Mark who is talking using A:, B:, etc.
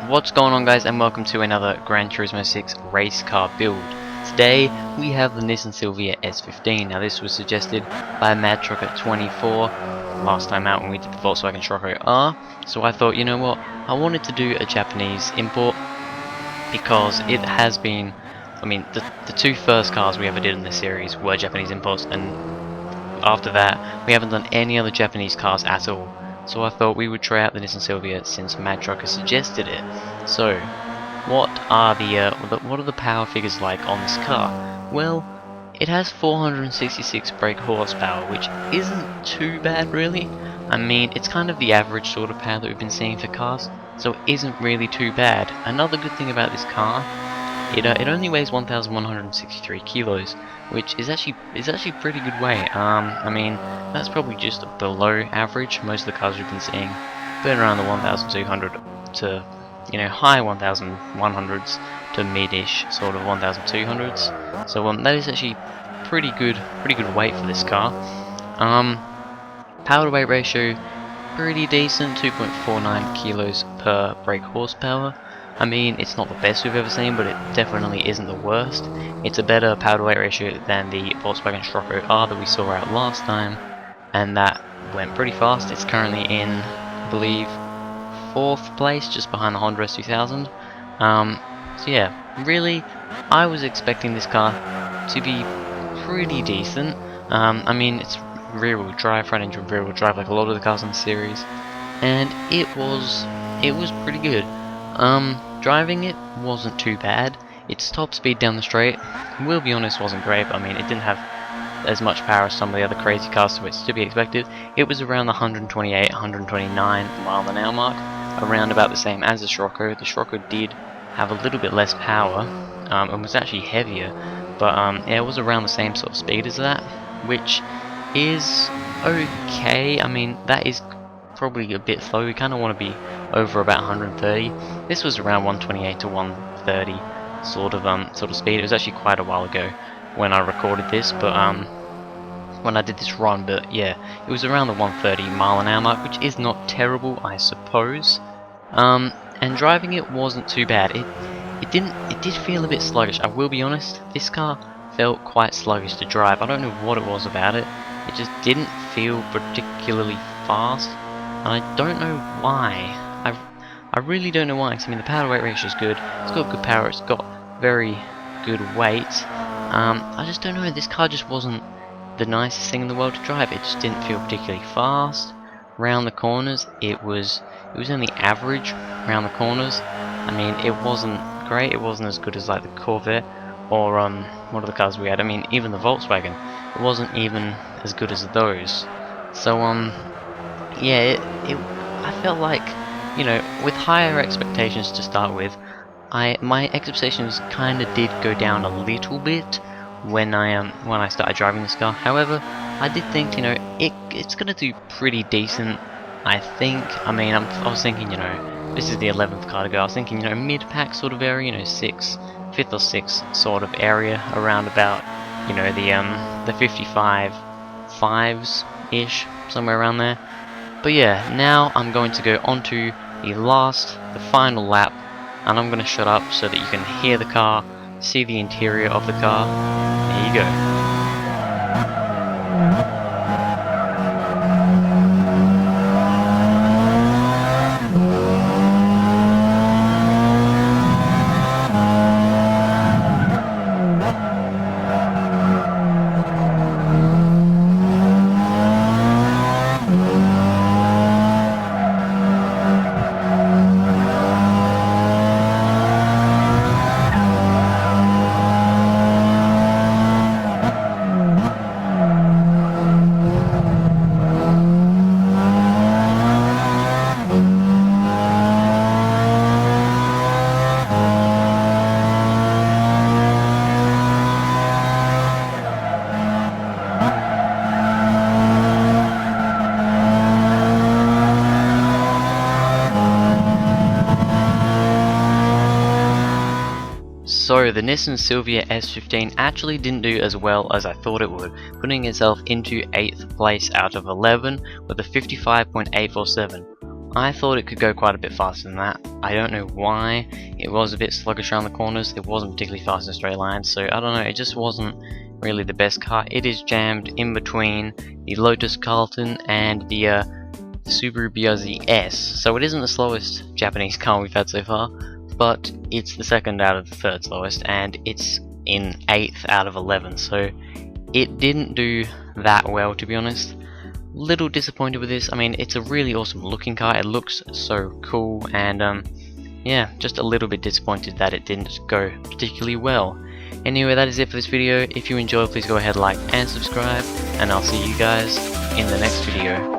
A: What's going on, guys, and welcome to another Gran Turismo 6 race car build. Today we have the Nissan Silvia S15. Now this was suggested by Mad Trucker 24 last time out when we did the Volkswagen Scirocco R. So I thought, you know what, I wanted to do a Japanese import because it has been, the two first cars we ever did in this series were Japanese imports, and after that we haven't done any other Japanese cars at all. So I thought we would try out the Nissan Silvia since Mad Trucker suggested it. So, what are the power figures like on this car? Well, it has 466 brake horsepower, which isn't too bad really. I mean, it's kind of the average sort of power that we've been seeing for cars, so it isn't really too bad. Another good thing about this car, it only weighs 1,163 kilos, which is actually pretty good weight. I mean, that's probably just below average. Most of the cars we've been seeing been around the 1,200 to, high 1,100s to mid-ish sort of 1,200s. So that is actually pretty good weight for this car. Power to weight ratio, pretty decent, 2.49 kilos per brake horsepower. I mean, it's not the best we've ever seen, but it definitely isn't the worst. It's a better power to weight ratio than the Volkswagen Scirocco R that we saw out last time, and that went pretty fast. It's currently in, I believe, 4th place, just behind the Honda S2000. So yeah, really, I was expecting this car to be pretty decent. I mean, it's rear-wheel drive, front-engine rear-wheel drive, like a lot of the cars in the series, and it was pretty good. Driving it wasn't too bad. Its top speed down the straight, we'll be honest, wasn't great. I mean, it didn't have as much power as some of the other crazy cars, so it's to be expected. It was around the 128, 129 mile an hour mark, around about the same as the Scirocco. The Scirocco did have a little bit less power, and was actually heavier, but yeah, it was around the same sort of speed as that, which is okay. I mean, that is probably a bit slow. We kind of want to be over about 130. This was around 128 to 130 sort of speed. It was actually quite a while ago when I recorded this, but when I did this run, but yeah, it was around the 130 mile an hour mark, which is not terrible, I suppose. And driving it wasn't too bad. It did feel a bit sluggish. I will be honest, this car felt quite sluggish to drive. I don't know what it was about it. It just didn't feel particularly fast, and I don't know why. I really don't know why, because I mean, the power to weight ratio is good, it's got good power, it's got very good weight. I just don't know, this car just wasn't the nicest thing in the world to drive. It just didn't feel particularly fast. Round the corners, it was only average round the corners. I mean, it wasn't great, it wasn't as good as like the Corvette or what are the cars we had. I mean, even the Volkswagen, it wasn't even as good as those. So yeah, I felt like, with higher expectations to start with, my expectations kind of did go down a little bit when I started driving this car. However, I did think, it's gonna do pretty decent. I think. I mean, I was thinking, this is the 11th car to go. I was thinking, mid-pack sort of area, 5th or 6th sort of area, around about, the 55 5s ish, somewhere around there. But yeah, now I'm going to go on to the final lap, and I'm going to shut up so that you can hear the car, see the interior of the car. There you go. So the Nissan Silvia S15 actually didn't do as well as I thought it would, putting itself into 8th place out of 11 with a 55.847. I thought it could go quite a bit faster than that. I don't know why. It was a bit sluggish around the corners. It wasn't particularly fast in straight lines, so I don't know. It just wasn't really the best car. It is jammed in between the Lotus Carlton and the Subaru BRZ S. So it isn't the slowest Japanese car we've had so far, but it's the second out of the third slowest, and it's in 8th out of 11. So it didn't do that well, to be honest. Little disappointed with this. I mean, it's a really awesome looking car. It looks so cool, and yeah, just a little bit disappointed that it didn't go particularly well. Anyway, that is it for this video. If you enjoyed, please go ahead, like and subscribe, and I'll see you guys in the next video.